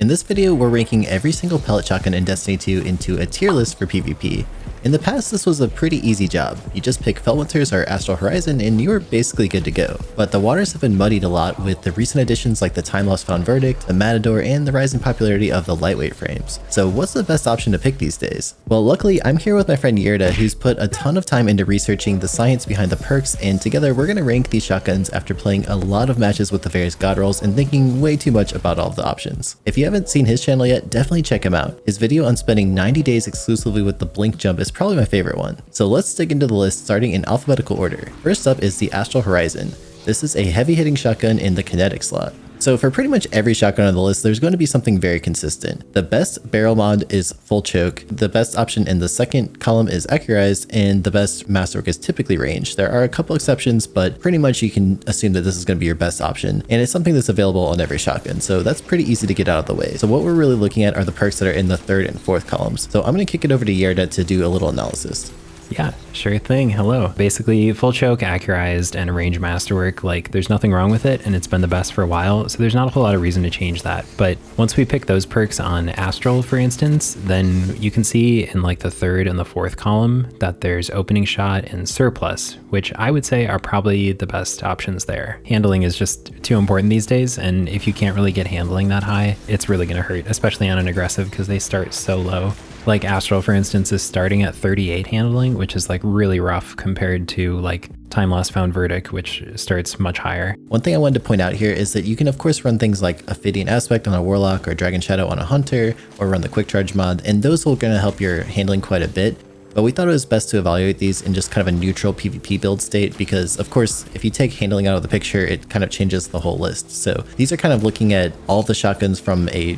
In this video, we're ranking every single pellet shotgun in Destiny 2 into a tier list for PvP. In the past, this was a pretty easy job. You just pick Felwinters or Astral Horizon and you're basically good to go. But the waters have been muddied a lot with the recent additions like the Timelost Found Verdict, the Matador, and the rising popularity of the lightweight frames. So what's the best option to pick these days? Well, luckily, I'm here with my friend Gjerda, who's put a ton of time into researching the science behind the perks, and together we're going to rank these shotguns after playing a lot of matches with the various god rolls and thinking way too much about all of the options. If you haven't seen his channel yet, definitely check him out. His video on spending 90 days exclusively with the blink jump is probably my favorite one. So let's dig into the list starting in alphabetical order. First up is the Astral Horizon. This is a heavy hitting shotgun in the kinetic slot. So for pretty much every shotgun on the list, there's going to be something very consistent. The best barrel mod is full choke, the best option in the second column is accurized, and the best masterwork is typically ranged. There are a couple exceptions, but pretty much you can assume that this is going to be your best option, and it's something that's available on every shotgun, so that's pretty easy to get out of the way. So what we're really looking at are the perks that are in the third and fourth columns. So I'm going to kick it over to Gjerda to do a little analysis. Yeah, sure thing. Hello. Basically, full choke, accurized, and range masterwork, like there's nothing wrong with it, and it's been the best for a while, so there's not a whole lot of reason to change that. But once we pick those perks on Astral, for instance, then you can see in like the third and the fourth column that there's opening shot and surplus, which I would say are probably the best options there. Handling is just too important these days, and if you can't really get handling that high, it's really going to hurt, especially on an aggressive because they start so low. Like Astral, for instance, is starting at 38 handling, which is like really rough compared to like Timelost Found Verdict, which starts much higher. One thing I wanted to point out here is that you can of course run things like Ophidian Aspect on a Warlock or Dragon Shadow on a Hunter, or run the Quick Charge mod, and those are going to help your handling quite a bit. But we thought it was best to evaluate these in just kind of a neutral PvP build state because, of course, if you take handling out of the picture, it kind of changes the whole list. So these are kind of looking at all the shotguns from a,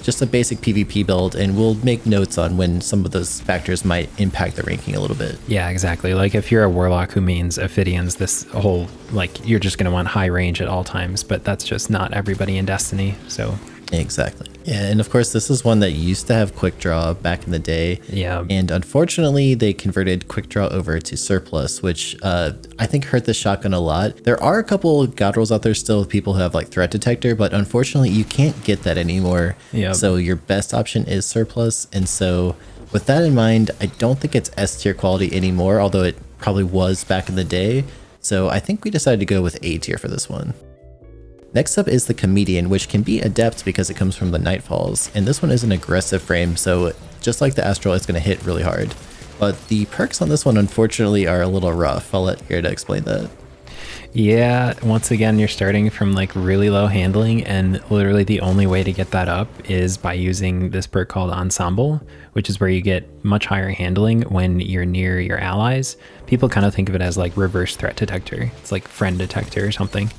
just a basic PvP build, and we'll make notes on when some of those factors might impact the ranking a little bit. Yeah, exactly. Like if you're a Warlock who means Ophidians, this whole, like, you're just going to want high range at all times, but that's just not everybody in Destiny, so... Exactly. Yeah, and of course this is one that used to have quick draw back in the day. Yeah. And unfortunately they converted quick draw over to surplus, which I think hurt the shotgun a lot. There are a couple god rolls out there still with people who have like threat detector, but unfortunately you can't get that anymore. Yeah. So your best option is surplus. And so with that in mind, I don't think it's S tier quality anymore, although it probably was back in the day. So I think we decided to go with A tier for this one. Next up is the Comedian, which can be adept because it comes from the Nightfalls, and this one is an aggressive frame, so just like the Astral, it's going to hit really hard. But the perks on this one, unfortunately, are a little rough. I'll let Gjerda explain that. Yeah, once again, you're starting from like really low handling, and literally the only way to get that up is by using this perk called Ensemble, which is where you get much higher handling when you're near your allies. People kind of think of it as like reverse threat detector. It's like friend detector or something.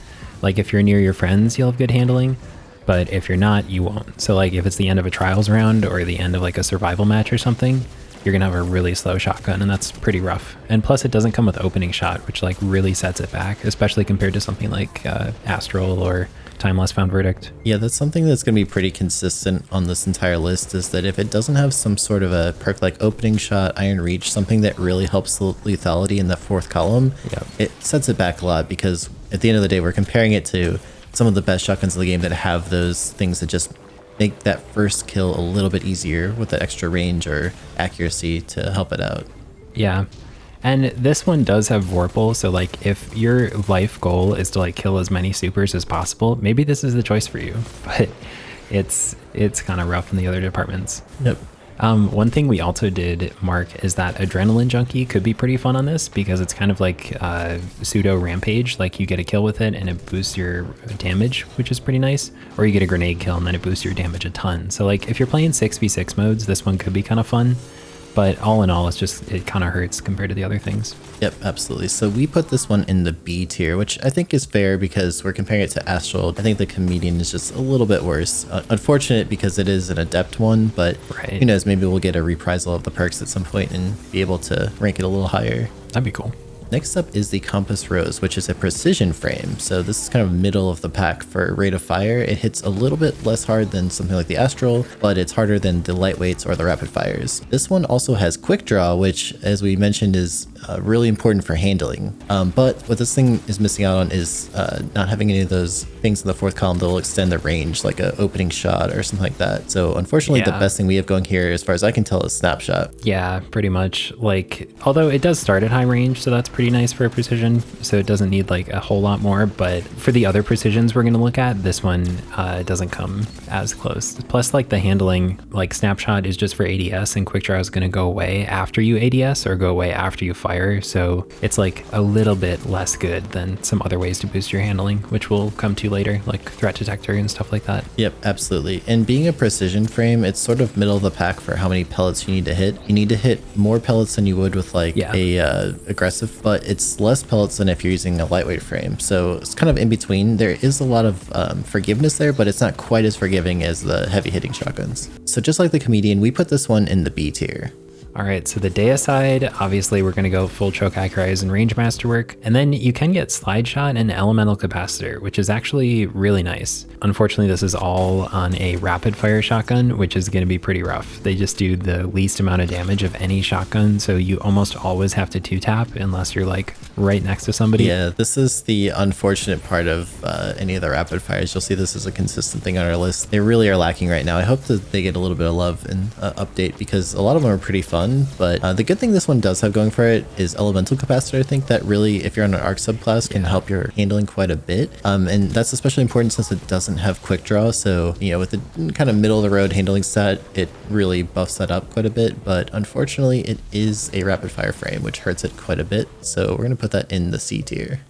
Like if you're near your friends, you'll have good handling, but if you're not, you won't. So like if it's the end of a trials round or the end of like a survival match or something, you're gonna have a really slow shotgun, and that's pretty rough. And plus it doesn't come with opening shot, which like really sets it back, especially compared to something like Astral or Timelost Found Verdict. Yeah, that's something that's going to be pretty consistent on this entire list, is that if it doesn't have some sort of a perk like opening shot, iron reach, something that really helps the lethality in the fourth column, it sets it back a lot, because at the end of the day we're comparing it to some of the best shotguns in the game that have those things that just make that first kill a little bit easier with that extra range or accuracy to help it out. Yeah. And this one does have Vorpal, so like if your life goal is to like kill as many supers as possible, maybe this is the choice for you, but it's kind of rough in the other departments. Yep. One thing we also did mark is that Adrenaline Junkie could be pretty fun on this, because it's kind of like pseudo rampage, like you get a kill with it and it boosts your damage, which is pretty nice, or you get a grenade kill and then it boosts your damage a ton. So like if you're playing 6v6 modes, this one could be kind of fun. But all in all, it kind of hurts compared to the other things. Yep, absolutely. So we put this one in the B tier, which I think is fair because we're comparing it to Astral. I think the Comedian is just a little bit worse. Unfortunate because it is an adept one, but who knows, maybe we'll get a reprisal of the perks at some point and be able to rank it a little higher. That'd be cool. Next up is the Compass Rose, which is a precision frame. So this is kind of middle of the pack for rate of fire. It hits a little bit less hard than something like the Astral, but it's harder than the lightweights or the rapid fires. This one also has quick draw, which, as we mentioned, is really important for handling. But what this thing is missing out on is not having any of those things in the fourth column that will extend the range, like a opening shot or something like that. So unfortunately, the best thing we have going here, as far as I can tell, is snapshot. Yeah, pretty much. Like, although it does start at high range, so that's pretty nice for precision. So it doesn't need like a whole lot more. But for the other precisions we're going to look at, this one doesn't come as close. Plus, like the handling, like snapshot is just for ADS, and quick draw is going to go away after you ADS or go away after you fire. So it's like a little bit less good than some other ways to boost your handling, which we'll come to later, like threat detector and stuff like that. Yep, absolutely. And being a precision frame, it's sort of middle of the pack for how many pellets you need to hit. You need to hit more pellets than you would with like a aggressive, but it's less pellets than if you're using a lightweight frame. So it's kind of in between. There is a lot of forgiveness there, but it's not quite as forgiving as the heavy hitting shotguns. So just like the Comedian, we put this one in the B tier. All right, so the Deicide, obviously we're going to go full choke accurize and range masterwork, and then you can get slide shot and elemental capacitor, which is actually really nice. Unfortunately, this is all on a rapid fire shotgun, which is going to be pretty rough. They just do the least amount of damage of any shotgun, so you almost always have to two tap unless you're like right next to somebody. Yeah, this is the unfortunate part of any of the rapid fires. You'll see this as a consistent thing on our list. They really are lacking right now. I hope that they get a little bit of love and update, because a lot of them are pretty fun. But the good thing this one does have going for it is elemental capacitor. I think that really, if you're on an arc subclass, can help your handling quite a bit. And that's especially important since it doesn't have quick draw. So, you know, with the kind of middle of the road handling stat, it really buffs that up quite a bit. But unfortunately, it is a rapid fire frame, which hurts it quite a bit. So we're going to put that in the C tier.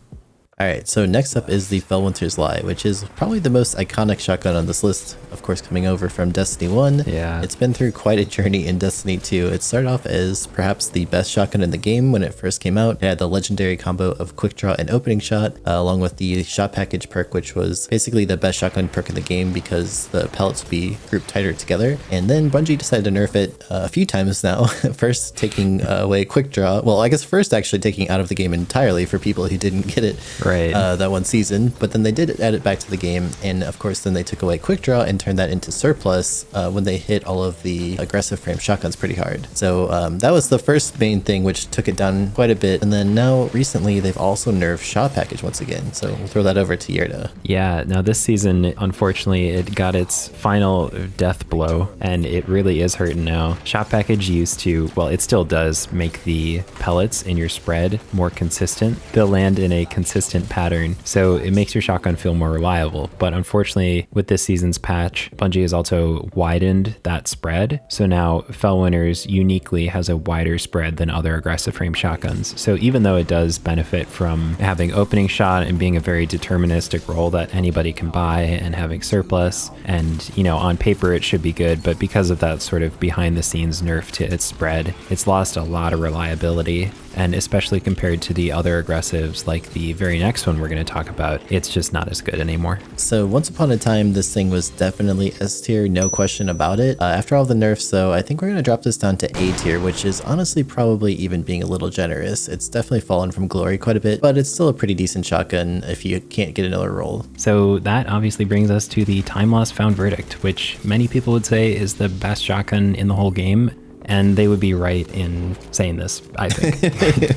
Alright, so next up is the Felwinter's Lie, which is probably the most iconic shotgun on this list, of course coming over from Destiny 1. Yeah. It's been through quite a journey in Destiny 2. It started off as perhaps the best shotgun in the game when it first came out. It had the legendary combo of quick draw and opening shot, along with the shot package perk, which was basically the best shotgun perk in the game because the pellets would be grouped tighter together. And then Bungie decided to nerf it a few times now, first taking away quick draw. Well, I guess first actually taking out of the game entirely for people who didn't get it. Right. That one season, but then they did add it back to the game, and of course then they took away quick draw and turned that into surplus when they hit all of the aggressive frame shotguns pretty hard. So that was the first main thing, which took it down quite a bit. And then now recently they've also nerfed shot package once again, so we'll throw that over to Gjerda. Yeah, now this season, unfortunately, it got its final death blow, and it really is hurting now. Shot package used to, well, it still does make the pellets in your spread more consistent. They'll land in a consistent pattern, so it makes your shotgun feel more reliable. But unfortunately, with this season's patch, Bungie has also widened that spread. So now Felwinter's uniquely has a wider spread than other aggressive frame shotguns. So even though it does benefit from having opening shot and being a very deterministic role that anybody can buy and having surplus, and you know, on paper it should be good, but because of that sort of behind the scenes nerf to its spread, it's lost a lot of reliability. And especially compared to the other aggressives, like the very next one we're going to talk about, it's just not as good anymore. So once upon a time, this thing was definitely S tier, no question about it. After all the nerfs though, I think we're going to drop this down to A tier, which is honestly probably even being a little generous. It's definitely fallen from glory quite a bit, but it's still a pretty decent shotgun if you can't get another roll. So that obviously brings us to the Timelost Found Verdict, which many people would say is the best shotgun in the whole game. And they would be right in saying this, I think.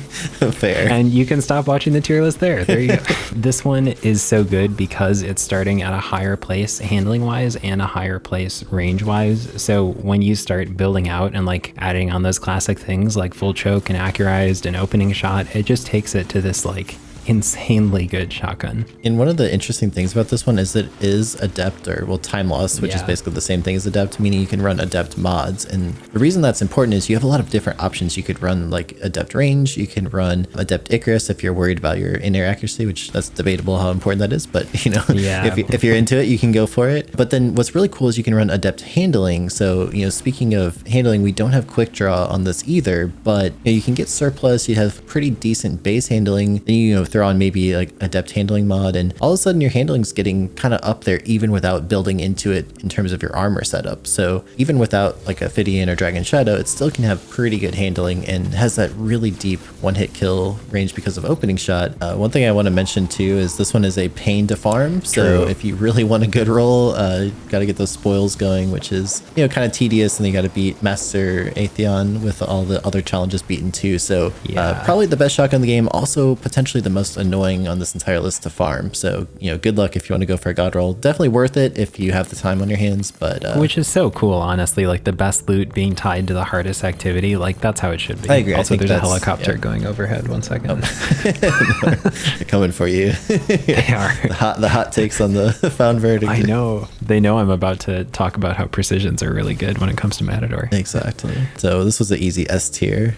Fair. And you can stop watching the tier list there. There you go. This one is so good because it's starting at a higher place handling wise and a higher place range wise. So when you start building out and like adding on those classic things like full choke and accurized and opening shot, it just takes it to this like insanely good shotgun. And one of the interesting things about this one is that it is adept, or well, time loss, which is basically the same thing as adept, meaning you can run adept mods. And the reason that's important is you have a lot of different options. You could run like adept range, you can run adept Icarus if you're worried about your in-air accuracy, which that's debatable how important that is, but you know, if you're into it, you can go for it. But then what's really cool is you can run adept handling. So, you know, speaking of handling, we don't have quick draw on this either, but you know, you can get surplus, you have pretty decent base handling, then you know, throw throw on maybe like adept handling mod, and all of a sudden your handling's getting kind of up there even without building into it in terms of your armor setup. So even without like Ophidian or Dragon Shadow, it still can have pretty good handling and has that really deep one-hit kill range because of opening shot. One thing I want to mention too is this one is a pain to farm. So if you really want a good roll, got to get those spoils going, which is, you know, kind of tedious, and you got to beat Master Atheon with all the other challenges beaten too. So probably the best shotgun in the game, also potentially the most annoying on this entire list to farm. So, you know, good luck if you want to go for a god roll. Definitely worth it if you have the time on your hands, but which is so cool, honestly, like the best loot being tied to the hardest activity. Like that's how it should be. I agree. Also, there's a helicopter going overhead. 1 second. They're coming for you. They are. The hot takes on the found verdict. I know. They know I'm about to talk about how precisions are really good when it comes to Matador. Exactly. So this was an easy S tier.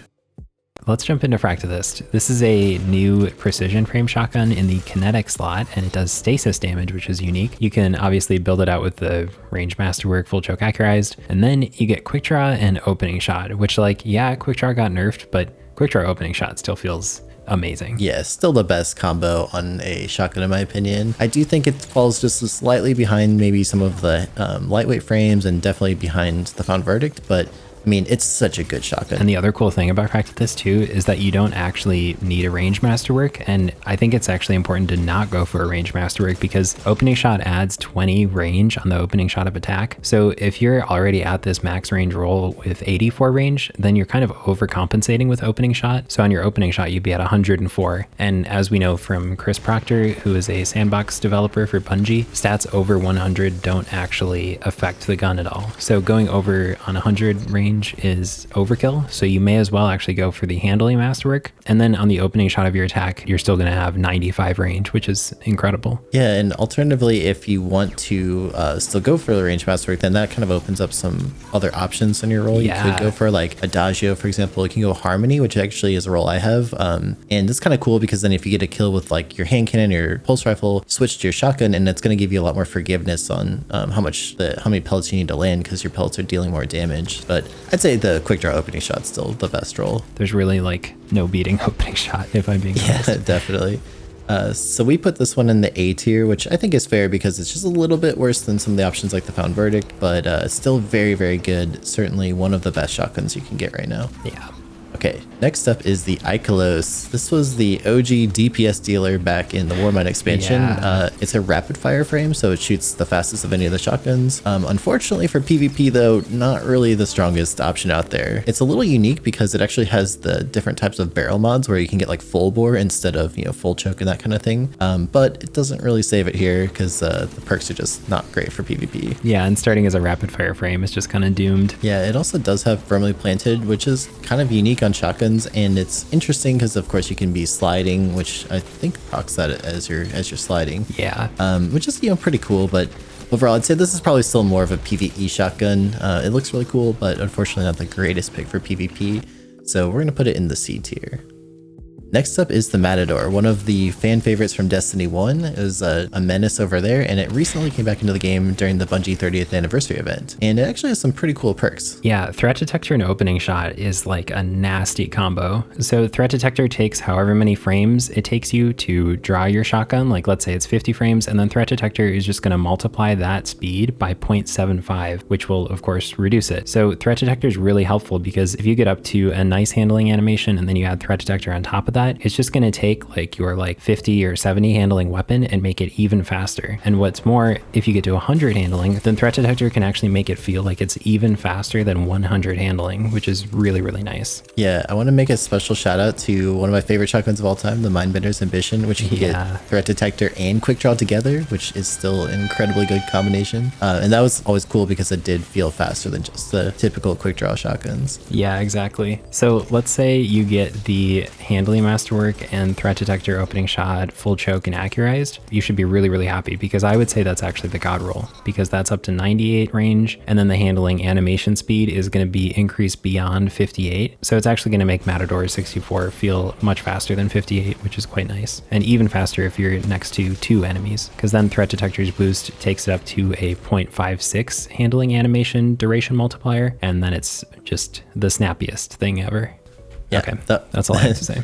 Let's jump into Fractethyst. This is a new precision frame shotgun in the kinetic slot, and it does stasis damage, which is unique. You can obviously build it out with the range masterwork, full choke accurized, and then you get quick draw and opening shot, which, like, yeah, quick draw got nerfed, but quick draw opening shot still feels amazing. Yeah, still the best combo on a shotgun in my opinion. I do think it falls just slightly behind maybe some of the lightweight frames, and definitely behind the found verdict, but I mean, it's such a good shotgun. And the other cool thing about Fractethyst too is that you don't actually need a range masterwork. And I think it's actually important to not go for a range masterwork because opening shot adds 20 range on the opening shot of attack. So if you're already at this max range roll with 84 range, then you're kind of overcompensating with opening shot. So on your opening shot, you'd be at 104. And as we know from Chris Proctor, who is a sandbox developer for Bungie, stats over 100 don't actually affect the gun at all. So going over on 100 range is overkill, so you may as well actually go for the handling masterwork, and then on the opening shot of your attack you're still going to have 95 range, which is incredible. Yeah, and alternatively, if you want to still go for the range masterwork, then that kind of opens up some other options on your roll. You could go for like Adagio, for example. You can go Harmony, which actually is a roll I have, and it's kind of cool because then if you get a kill with like your hand cannon or your pulse rifle, switch to your shotgun, and it's going to give you a lot more forgiveness on how many pellets you need to land because your pellets are dealing more damage. But I'd say the quick draw opening shot's still the best roll. There's really like no beating opening shot, if I'm being honest. Yeah, definitely. So we put this one in the A tier, which I think is fair because it's just a little bit worse than some of the options like the found verdict, but still very, very good. Certainly one of the best shotguns you can get right now. Yeah. Okay, next up is the Ikelos. This was the OG DPS dealer back in the Warmind expansion. Yeah. It's a rapid fire frame, so it shoots the fastest of any of the shotguns. Unfortunately for PvP though, not really the strongest option out there. It's a little unique because it actually has the different types of barrel mods where you can get like full bore instead of, you know, full choke and that kind of thing. But it doesn't really save it here because the perks are just not great for PvP. Yeah, and starting as a rapid fire frame is just kind of doomed. Yeah, it also does have firmly planted, which is kind of unique on shotguns, and it's interesting because of course you can be sliding, which I think procs that as you're sliding. Yeah. Which is, you know, pretty cool, but overall I'd say this is probably still more of a PvE shotgun. It looks really cool, but unfortunately not the greatest pick for PvP, so we're gonna put it in the C tier. Next up is the Matador, one of the fan favorites from Destiny 1. It was a menace over there, and it recently came back into the game during the Bungie 30th anniversary event. And it actually has some pretty cool perks. Yeah, Threat Detector and Opening Shot is like a nasty combo. So Threat Detector takes however many frames it takes you to draw your shotgun, like let's say it's 50 frames, and then Threat Detector is just going to multiply that speed by 0.75, which will of course reduce it. So Threat Detector is really helpful because if you get up to a nice handling animation and then you add Threat Detector on top of that, it's just going to take like your like 50 or 70 handling weapon and make it even faster. And what's more, if you get to 100 handling, then Threat Detector can actually make it feel like it's even faster than 100 handling, which is really, really nice. Yeah, I want to make a special shout out to one of my favorite shotguns of all time, the Mindbender's Ambition, which you can get Threat Detector and Quick Draw together, which is still an incredibly good combination. And that was always cool because it did feel faster than just the typical Quick Draw shotguns. Yeah, exactly. So let's say you get the handling masterwork and Threat Detector, Opening Shot, full choke, and accurized. You should be really, really happy because I would say that's actually the god roll because that's up to 98 range, and then the handling animation speed is going to be increased beyond 58. So it's actually going to make Matador 64 feel much faster than 58, which is quite nice, and even faster if you're next to two enemies, because then Threat Detector's boost takes it up to a 0.56 handling animation duration multiplier, and then it's just the snappiest thing ever. Yeah, okay, that's all I have to say.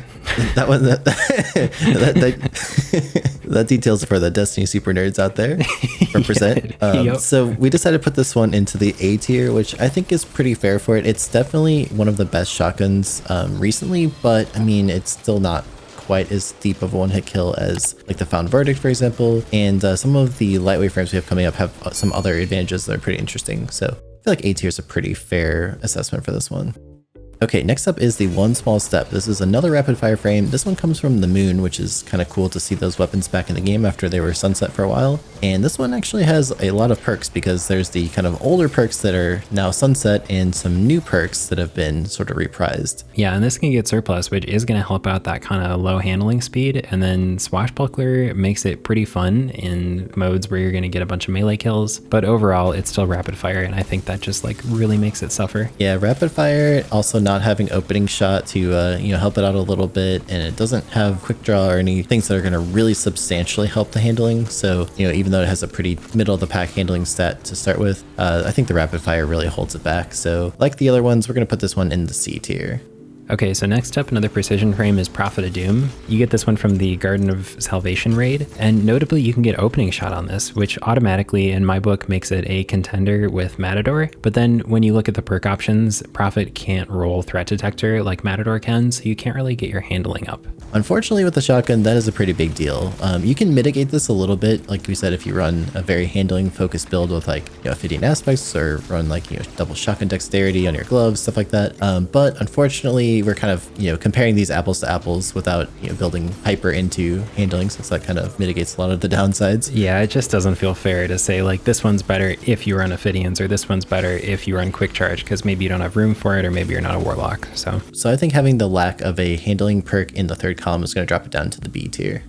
That details for the Destiny super nerds out there. Represent. Yep. So we decided to put this one into the A tier, which I think is pretty fair for it. It's definitely one of the best shotguns recently, but I mean, it's still not quite as deep of a one-hit kill as like the Found Verdict, for example. And some of the lightweight frames we have coming up have some other advantages that are pretty interesting. So I feel like A tier is a pretty fair assessment for this one. Okay, next up is the One Small Step. This is another rapid fire frame. This one comes from the Moon, which is kind of cool to see those weapons back in the game after they were sunset for a while. And this one actually has a lot of perks because there's the kind of older perks that are now sunset and some new perks that have been sort of reprised. Yeah, and this can get surplus, which is going to help out that kind of low handling speed. And then Swashbuckler makes it pretty fun in modes where you're going to get a bunch of melee kills. But overall, it's still rapid fire, and I think that just like really makes it suffer. Yeah, rapid fire, also not having opening shot to help it out a little bit, and it doesn't have quick draw or any things that are going to really substantially help the handling. So even though it has a pretty middle of the pack handling stat to start with, I think the rapid fire really holds it back. So like the other ones, we're going to put this one in the C tier. Okay, so next up, another precision frame is Prophet of Doom. You get this one from the Garden of Salvation raid, and notably you can get opening shot on this, which automatically in my book makes it a contender with Matador. But then when you look at the perk options, Prophet can't roll threat detector like Matador can, so you can't really get your handling up. Unfortunately with the shotgun, that is a pretty big deal. You can mitigate this a little bit, like we said, if you run a very handling focused build with like Ophidian aspects, or run like double shotgun dexterity on your gloves, stuff like that. But unfortunately, we're kind of comparing these apples to apples without building hyper into handling, since that kind of mitigates a lot of the downsides. Yeah, it just doesn't feel fair to say like this one's better if you run Ophidians, or this one's better if you run quick charge, because maybe you don't have room for it, or maybe you're not a warlock. So I think having the lack of a handling perk in the third column is going to drop it down to the B tier.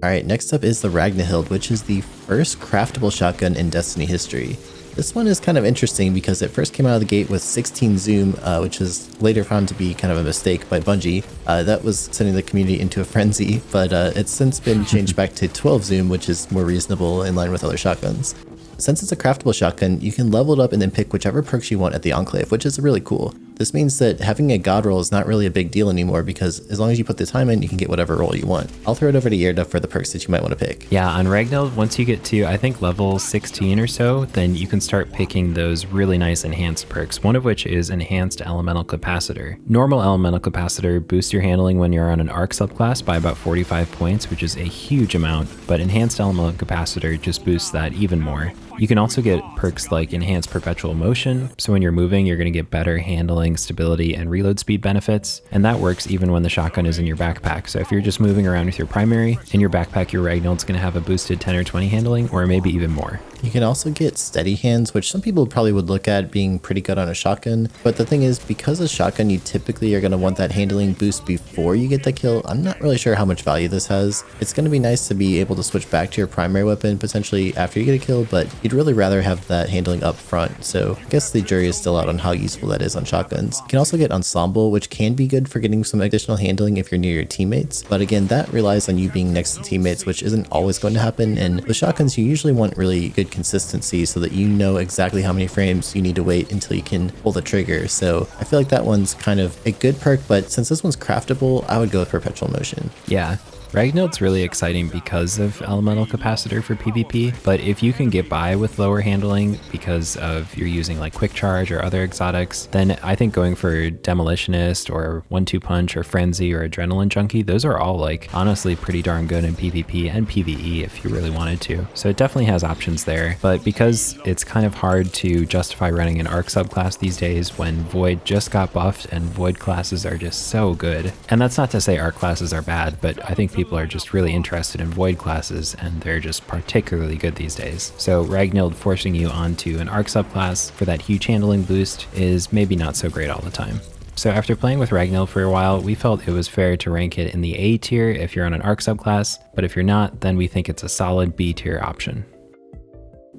Alright, next up is the Ragnhild, which is the first craftable shotgun in Destiny history. This one is kind of interesting because it first came out of the gate with 16 zoom, which was later found to be kind of a mistake by Bungie. That was sending the community into a frenzy, but it's since been changed back to 12 zoom, which is more reasonable in line with other shotguns. Since it's a craftable shotgun, you can level it up and then pick whichever perks you want at the Enclave, which is really cool. This means that having a god roll is not really a big deal anymore, because as long as you put the time in, you can get whatever roll you want. I'll throw it over to Gjerda for the perks that you might want to pick. Yeah, on Ragnhild, once you get to, I think, level 16 or so, then you can start picking those really nice enhanced perks, one of which is Enhanced Elemental Capacitor. Normal Elemental Capacitor boosts your handling when you're on an Arc subclass by about 45 points, which is a huge amount, but Enhanced Elemental Capacitor just boosts that even more. You can also get perks like Enhanced Perpetual Motion, so when you're moving, you're going to get better handling, stability, and reload speed benefits, and that works even when the shotgun is in your backpack. So if you're just moving around with your primary, in your backpack your Ragnhild's going to have a boosted 10 or 20 handling, or maybe even more. You can also get steady hands, which some people probably would look at being pretty good on a shotgun, but the thing is, because a shotgun you typically are going to want that handling boost before you get the kill, I'm not really sure how much value this has. It's going to be nice to be able to switch back to your primary weapon potentially after you get a kill, but you'd really rather have that handling up front, so I guess the jury is still out on how useful that is on shotguns. You can also get Ensemble, which can be good for getting some additional handling if you're near your teammates, but again, that relies on you being next to teammates, which isn't always going to happen, and with shotguns you usually want really good consistency so that you know exactly how many frames you need to wait until you can pull the trigger. So I feel like that one's kind of a good perk, but since this one's craftable, I would go with Perpetual Motion. Yeah. Ragnhild's really exciting because of Elemental Capacitor for PvP, but if you can get by with lower handling because of you're using like Quick Charge or other exotics, then I think going for Demolitionist or 1-2 Punch or Frenzy or Adrenaline Junkie, those are all like honestly pretty darn good in PvP and PvE if you really wanted to. So it definitely has options there, but because it's kind of hard to justify running an Arc subclass these days when Void just got buffed and Void classes are just so good. And that's not to say Arc classes are bad, but I think people are just really interested in Void classes and they're just particularly good these days. So Ragnhild forcing you onto an Arc subclass for that huge handling boost is maybe not so great all the time. So after playing with Ragnhild for a while, we felt it was fair to rank it in the A tier if you're on an Arc subclass, but if you're not, then we think it's a solid B tier option.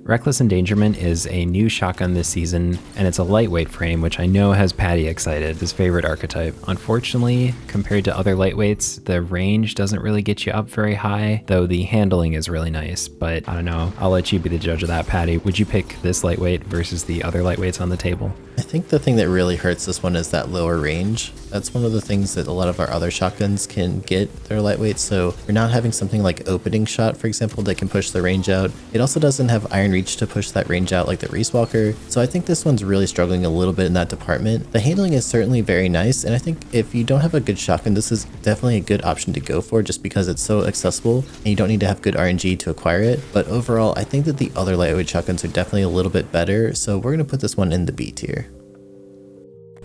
Reckless Endangerment is a new shotgun this season, and it's a lightweight frame, which I know has Patty excited, his favorite archetype. Unfortunately, compared to other lightweights, the range doesn't really get you up very high, though the handling is really nice, but I don't know, I'll let you be the judge of that, Patty. Would you pick this lightweight versus the other lightweights on the table? I think the thing that really hurts this one is that lower range. That's one of the things that a lot of our other shotguns can get. They're lightweight, so you're not having something like opening shot, for example, that can push the range out. It also doesn't have iron reach to push that range out like the Riiswalker, so I think this one's really struggling a little bit in that department. The handling is certainly very nice, and I think if you don't have a good shotgun, this is definitely a good option to go for just because it's so accessible and you don't need to have good RNG to acquire it. But overall, I think that the other lightweight shotguns are definitely a little bit better, so we're going to put this one in the B tier.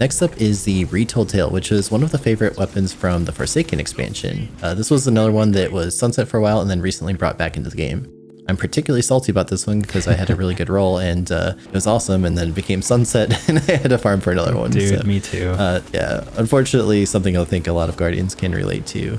Next up is the Retold Tale, which is one of the favorite weapons from the Forsaken expansion. This was another one that was sunset for a while and then recently brought back into the game. I'm particularly salty about this one because I had a really good roll and it was awesome, and then it became sunset and I had to farm for another one. Dude, so, me too. Yeah, unfortunately something I think a lot of Guardians can relate to.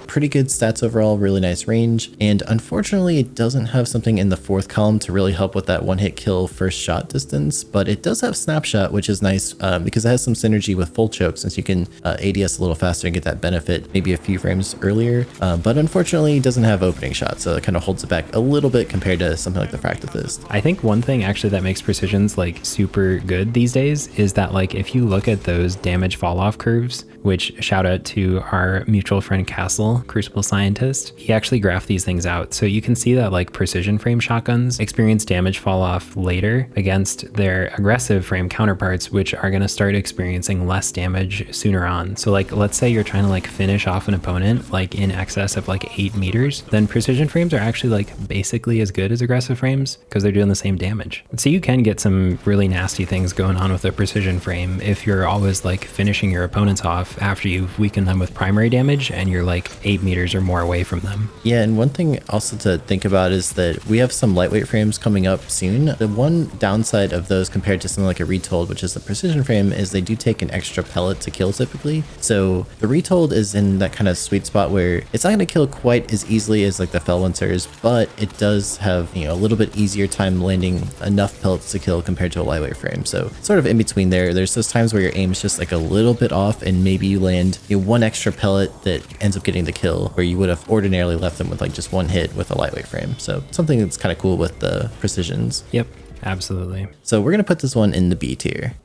Pretty good stats overall, really nice range, and unfortunately it doesn't have something in the fourth column to really help with that one-hit kill first shot distance, but it does have snapshot, which is nice because it has some synergy with full choke since you can ADS a little faster and get that benefit maybe a few frames earlier, but unfortunately it doesn't have opening shot, so it kind of holds it back a little bit compared to something like the Fractethyst. I think one thing actually that makes precisions like super good these days is that like if you look at those damage fall off curves, which shout out to our mutual friend Castle, Crucible Scientist, he actually graphed these things out. So you can see that like precision frame shotguns experience damage fall off later against their aggressive frame counterparts, which are going to start experiencing less damage sooner on. So like let's say you're trying to like finish off an opponent like in excess of like 8 meters, then precision frames are actually like basically as good as aggressive frames because they're doing the same damage. So you can get some really nasty things going on with a precision frame if you're always like finishing your opponents off after you've weakened them with primary damage and you're like 8 meters or more away from them. Yeah, and one thing also to think about is that we have some lightweight frames coming up soon. The one downside of those compared to something like a Retold, which is the precision frame, is they do take an extra pellet to kill typically. So the Retold is in that kind of sweet spot where it's not going to kill quite as easily as like the Felwinters, but it does have, you know, a little bit easier time landing enough pellets to kill compared to a lightweight frame. So sort of in between there, there's those times where your aim is just like a little bit off and maybe you land one extra pellet that ends up getting the kill where you would have ordinarily left them with like just one hit with a lightweight frame. So something that's kind of cool with the precisions. Yep, absolutely. So we're going to put this one in the B tier.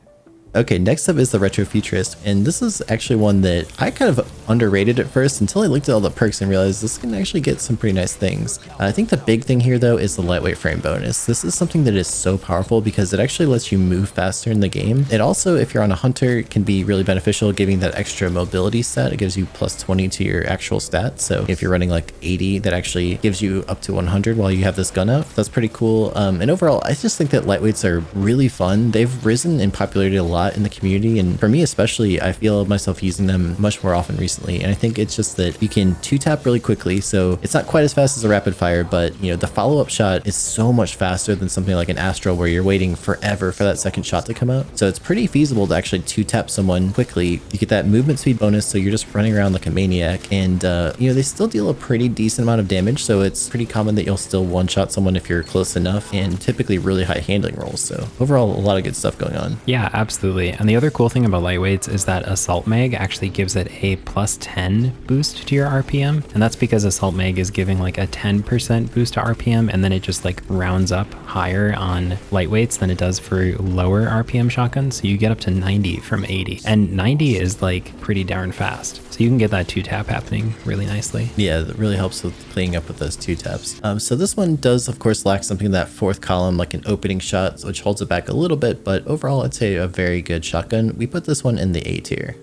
Okay, next up is the Retro Futurist, and this is actually one that I kind of underrated at first until I looked at all the perks and realized this can actually get some pretty nice things. I think the big thing here though is the lightweight frame bonus. This is something that is so powerful because it actually lets you move faster in the game. It also, if you're on a hunter, can be really beneficial, giving that extra mobility stat. It gives you plus 20 to your actual stat. So if you're running like 80, that actually gives you up to 100 while you have this gun out. That's pretty cool. And overall, I just think that lightweights are really fun. They've risen in popularity a lot in the community, and for me especially, I feel myself using them much more often recently, and I think it's just that you can 2-tap really quickly, so it's not quite as fast as a rapid fire, but you know, the follow-up shot is so much faster than something like an Astral where you're waiting forever for that second shot to come out. So it's pretty feasible to actually 2-tap someone quickly. You get that movement speed bonus, so you're just running around like a maniac, and you know, they still deal a pretty decent amount of damage, so it's pretty common that you'll still one-shot someone if you're close enough, and typically really high handling rolls. So overall, a lot of good stuff going on. Yeah, absolutely. And the other cool thing about lightweights is that Assault Mag actually gives it a plus 10 boost to your RPM, and that's because Assault Mag is giving like a 10% boost to RPM, and then it just like rounds up higher on lightweights than it does for lower RPM shotguns, so you get up to 90 from 80, and 90 is like pretty darn fast, so you can get that 2-tap happening really nicely. Yeah, that really helps with cleaning up with those 2-taps. So this one does of course lack something in that fourth column like an opening shot, which holds it back a little bit, but overall I'd say a very good shotgun. We put this one in the A tier.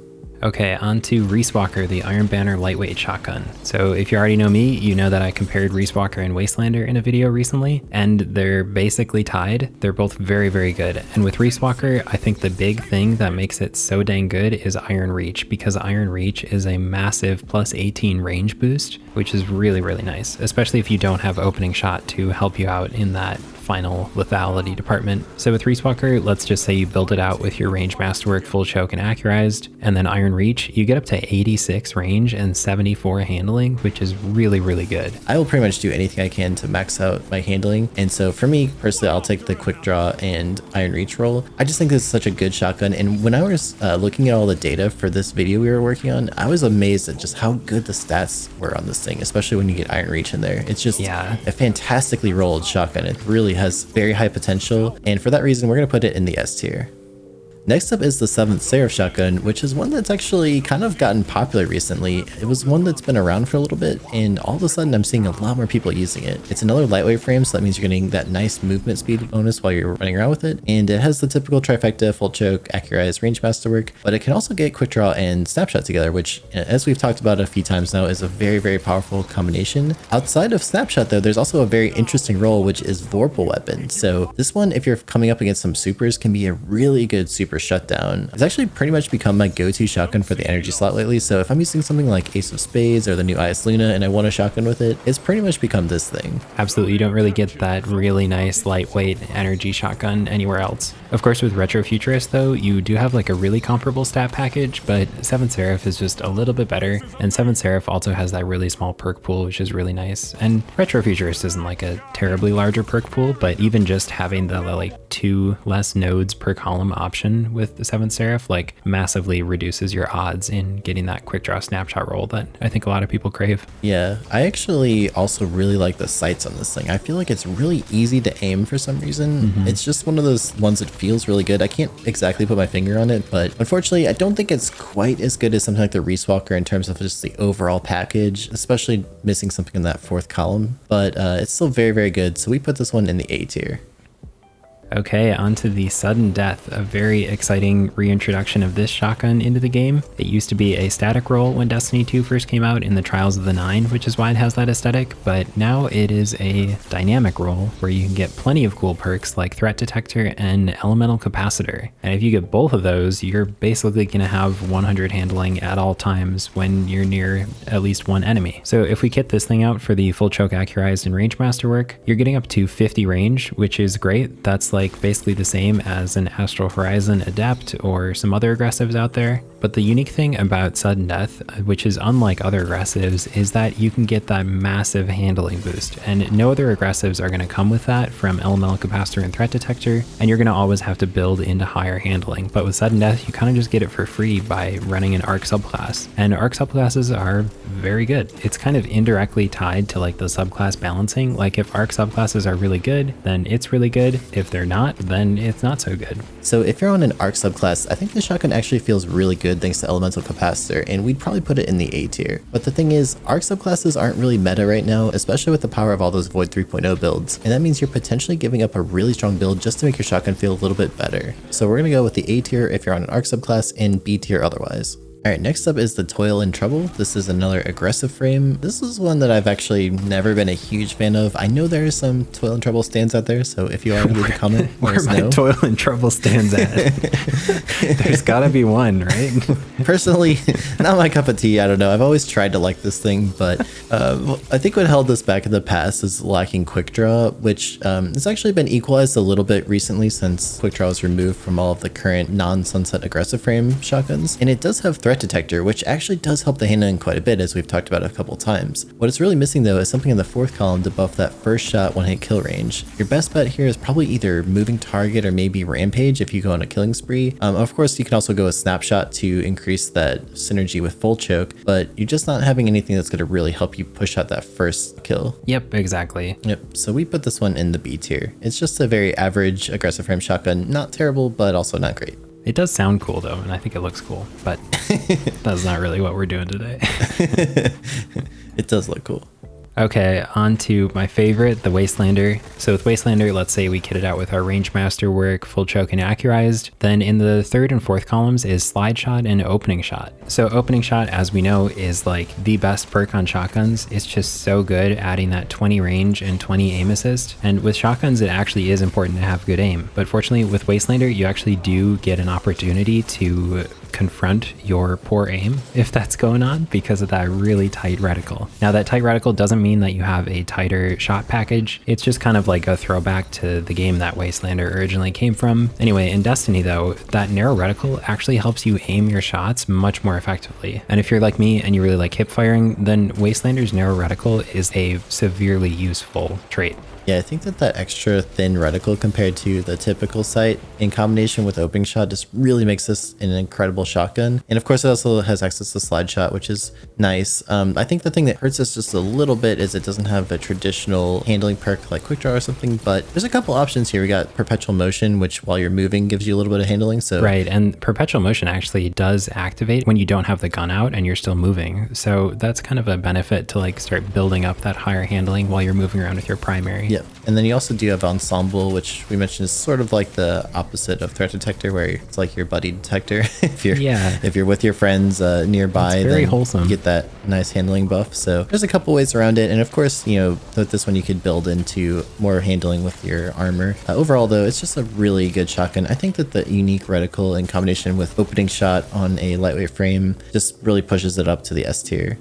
Okay, on to Riiswalker, the Iron Banner lightweight shotgun. So if you already know me, you know that I compared Riiswalker and Wastelander in a video recently, and they're basically tied. They're both very, very good. And with Riiswalker, I think the big thing that makes it so dang good is Iron Reach, because Iron Reach is a massive plus 18 range boost, which is really, really nice, especially if you don't have opening shot to help you out in that final lethality department. So with Riiswalker, let's just say you build it out with your range masterwork, full choke, and accurized, and then Iron Reach, you get up to 86 range and 74 handling, which is really, really good. I will pretty much do anything I can to max out my handling, and so for me personally, I'll take the quick draw and Iron Reach roll. I just think this is such a good shotgun, and when I was looking at all the data for this video we were working on, I was amazed at just how good the stats were on this thing, especially when you get Iron Reach in there. It's just a fantastically rolled shotgun. It really has very high potential, and for that reason, we're going to put it in the S tier. Next up is the 7th Seraph shotgun, which is one that's actually kind of gotten popular recently. It was one that's been around for a little bit, and all of a sudden I'm seeing a lot more people using it. It's another lightweight frame, so that means you're getting that nice movement speed bonus while you're running around with it, and it has the typical trifecta, full choke, accurized, range masterwork, but it can also get quick draw and snapshot together, which, as we've talked about a few times now, is a very, very powerful combination. Outside of snapshot though, there's also a very interesting role, which is Vorpal weapon. So this one, if you're coming up against some supers, can be a really good super shutdown. It's actually pretty much become my go-to shotgun for the energy slot lately, so if I'm using something like Ace of Spades or the new IS Luna and I want a shotgun with it, it's pretty much become this thing. Absolutely, you don't really get that really nice lightweight energy shotgun anywhere else. Of course, with Retro Futurist though, you do have like a really comparable stat package, but 7th Seraph is just a little bit better, and 7th Seraph also has that really small perk pool, which is really nice. And Retro Futurist isn't like a terribly larger perk pool, but even just having the like 2 less nodes per column option with the 7th Seraph like massively reduces your odds in getting that quick draw snapshot roll that I think a lot of people crave. Yeah, I actually also really like the sights on this thing. I feel like it's really easy to aim for some reason. It's just one of those ones that feels really good. I can't exactly put my finger on it, but unfortunately I don't think it's quite as good as something like the Riiswalker in terms of just the overall package, especially missing something in that 4th column, but it's still very, very good. So we put this one in the A tier. Okay, onto the Sudden Death, a very exciting reintroduction of this shotgun into the game. It used to be a static roll when Destiny 2 first came out in the Trials of the Nine, which is why it has that aesthetic, but now it is a dynamic roll where you can get plenty of cool perks like Threat Detector and Elemental Capacitor. And if you get both of those, you're basically going to have 100 handling at all times when you're near at least one enemy. So if we kit this thing out for the full choke accurized and range masterwork, you're getting up to 50 range, which is great. That's like basically the same as an Astral Horizon Adept or some other aggressives out there. But the unique thing about Sudden Death, which is unlike other aggressives, is that you can get that massive handling boost, and no other aggressives are going to come with that from Elemental Capacitor and Threat Detector, and you're going to always have to build into higher handling. But with Sudden Death, you kind of just get it for free by running an Arc subclass, and Arc subclasses are very good. It's kind of indirectly tied to like the subclass balancing. Like if Arc subclasses are really good, then it's really good. If they're not, then it's not so good. So if you're on an Arc subclass, I think the shotgun actually feels really good thanks to Elemental Capacitor, and we'd probably put it in the A tier. But the thing is, Arc subclasses aren't really meta right now, especially with the power of all those Void 3.0 builds, and that means you're potentially giving up a really strong build just to make your shotgun feel a little bit better. So we're gonna go with the A tier if you're on an Arc subclass and B tier otherwise. Alright, next up is the Toil and Trouble. This is another aggressive frame. This is one that I've actually never been a huge fan of. I know there are some Toil and Trouble stands out there, so if you are, leave a comment. Where my Toil and Trouble stands at. There's gotta be one, right? Personally, not my cup of tea. I don't know. I've always tried to like this thing, but I think what held this back in the past is lacking quick draw, which has actually been equalized a little bit recently since quick draw was removed from all of the current non-sunset aggressive frame shotguns. And it does have Threat Detector, which actually does help the handling quite a bit, as we've talked about a couple times. What it's really missing though is something in the 4th column to buff that first shot one hit kill range. Your best bet here is probably either moving target or maybe Rampage if you go on a killing spree. Of course you can also go a snapshot to increase that synergy with full choke, but you're just not having anything that's going to really help you push out that first kill. Yep, exactly. Yep, so we put this one in the B tier. It's just a very average aggressive frame shotgun, not terrible but also not great. It does sound cool though, and I think it looks cool, but that's not really what we're doing today. It does look cool. Okay, on to my favorite, the Wastelander. So with Wastelander, let's say we kit it out with our range masterwork, full choke, and accurized. Then in the 3rd and 4th columns is slide shot and opening shot. So opening shot, as we know, is like the best perk on shotguns. It's just so good, adding that 20 range and 20 aim assist. And with shotguns, it actually is important to have good aim. But fortunately with Wastelander, you actually do get an opportunity to confront your poor aim if that's going on because of that really tight reticle. Now that tight reticle doesn't mean that you have a tighter shot package. It's just kind of like a throwback to the game that Wastelander originally came from. Anyway, in Destiny though, that narrow reticle actually helps you aim your shots much more effectively. And if you're like me and you really like hip firing, then Wastelander's narrow reticle is a severely useful trait. Yeah, I think that extra thin reticle compared to the typical sight in combination with opening shot just really makes this an incredible shotgun. And of course it also has access to slide shot, which is nice. I think the thing that hurts us just a little bit is it doesn't have a traditional handling perk like quick draw or something, but there's a couple options here. We got perpetual motion, which while you're moving gives you a little bit of handling. So right, and perpetual motion actually does activate when you don't have the gun out and you're still moving. So that's kind of a benefit to like start building up that higher handling while you're moving around with your primary. Yep. And then you also do have ensemble, which we mentioned is sort of like the opposite of threat detector, where it's like your buddy detector. if you're with your friends nearby, it's very then wholesome. You get that nice handling buff. So there's a couple ways around it. And of course, you know, with this one you could build into more handling with your armor. Overall though, it's just a really good shotgun. I think that the unique reticle in combination with opening shot on a lightweight frame just really pushes it up to the S tier.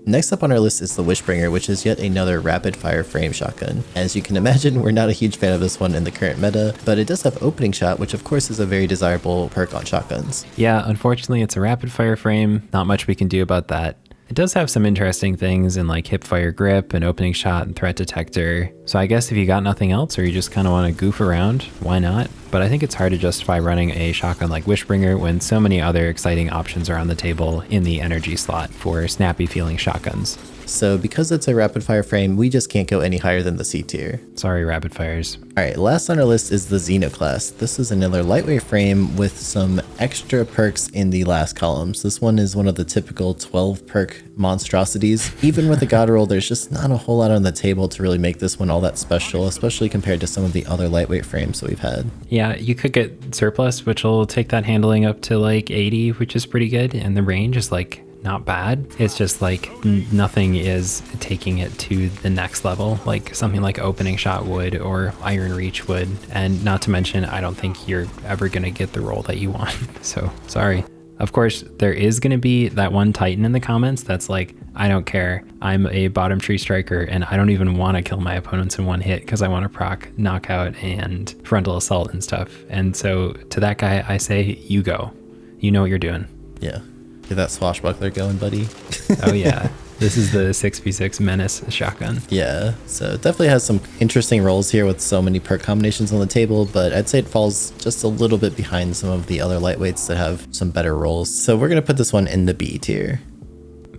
Next up on our list is the Wishbringer, which is yet another rapid fire frame shotgun. As you can imagine, we're not a huge fan of this one in the current meta, but it does have opening shot, which of course is a very desirable perk on shotguns. Yeah, unfortunately it's a rapid fire frame. Not much we can do about that. It does have some interesting things in like hip fire grip and opening shot and threat detector. So I guess if you got nothing else or you just kind of want to goof around, why not? But I think it's hard to justify running a shotgun like Wishbringer when so many other exciting options are on the table in the energy slot for snappy feeling shotguns. So because it's a rapid fire frame, we just can't go any higher than the C tier. Sorry, rapid fires. All right, last on our list is the Xenoclast. This is another lightweight frame with some extra perks in the last columns. This one is one of the typical 12 perk monstrosities. Even with the god roll, there's just not a whole lot on the table to really make this one all that special, especially compared to some of the other lightweight frames that we've had. Yeah, you could get surplus, which will take that handling up to like 80, which is pretty good. And the range is like not bad. It's just like nothing is taking it to the next level, like something like opening shot would or iron reach would. And not to mention, I don't think you're ever going to get the roll that you want. So sorry. Of course, there is going to be that one Titan in the comments that's like, I don't care. I'm a bottom tree striker and I don't even want to kill my opponents in one hit because I want to proc knockout and frontal assault and stuff. And so to that guy, I say, you go. You know what you're doing. Yeah. Get that swashbuckler going, buddy. Oh yeah. This is the 6v6 menace shotgun. Yeah, so it definitely has some interesting rolls here with so many perk combinations on the table, but I'd say it falls just a little bit behind some of the other lightweights that have some better rolls. So we're going to put this one in the B tier.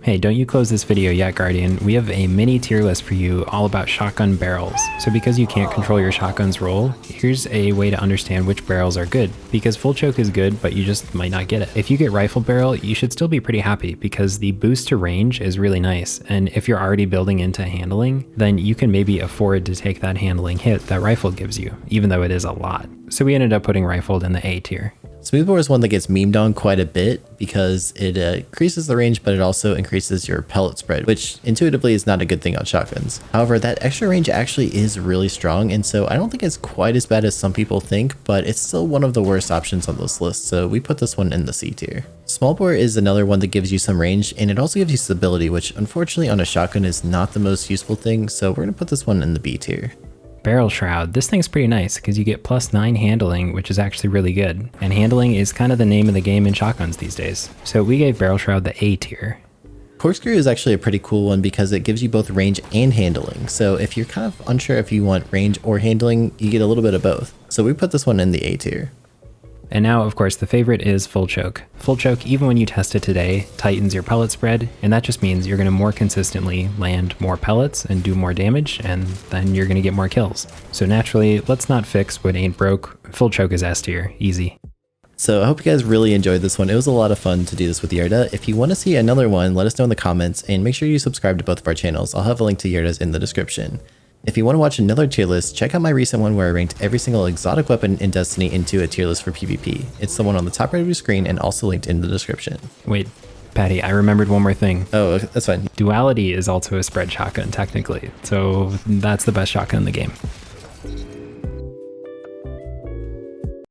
Hey, don't you close this video yet, Guardian. We have a mini tier list for you all about shotgun barrels. So because you can't control your shotgun's roll, here's a way to understand which barrels are good. Because full choke is good, but you just might not get it. If you get rifle barrel, you should still be pretty happy because the boost to range is really nice. And if you're already building into handling, then you can maybe afford to take that handling hit that rifle gives you, even though it is a lot. So we ended up putting rifled in the A tier. Smoothbore is one that gets memed on quite a bit because it increases the range, but it also increases your pellet spread, which intuitively is not a good thing on shotguns. However, that extra range actually is really strong, and so I don't think it's quite as bad as some people think, but it's still one of the worst options on this list, so we put this one in the C tier. Smallbore is another one that gives you some range, and it also gives you stability, which unfortunately on a shotgun is not the most useful thing, so we're going to put this one in the B tier. Barrel Shroud. This thing's pretty nice because you get +9 handling, which is actually really good. And handling is kind of the name of the game in shotguns these days. So we gave Barrel Shroud the A tier. Corkscrew is actually a pretty cool one because it gives you both range and handling. So if you're kind of unsure if you want range or handling, you get a little bit of both. So we put this one in the A tier. And now, of course, the favorite is Full Choke. Full Choke, even when you test it today, tightens your pellet spread, and that just means you're going to more consistently land more pellets and do more damage, and then you're going to get more kills. So naturally, let's not fix what ain't broke. Full Choke is S tier, easy. So I hope you guys really enjoyed this one. It was a lot of fun to do this with Gjerda. If you want to see another one, let us know in the comments, and make sure you subscribe to both of our channels. I'll have a link to Gjerda's in the description. If you want to watch another tier list, check out my recent one where I ranked every single exotic weapon in Destiny into a tier list for PvP. It's the one on the top right of your screen and also linked in the description. Wait, Patty, I remembered one more thing. Oh, that's fine. Duality is also a spread shotgun, technically. So that's the best shotgun in the game.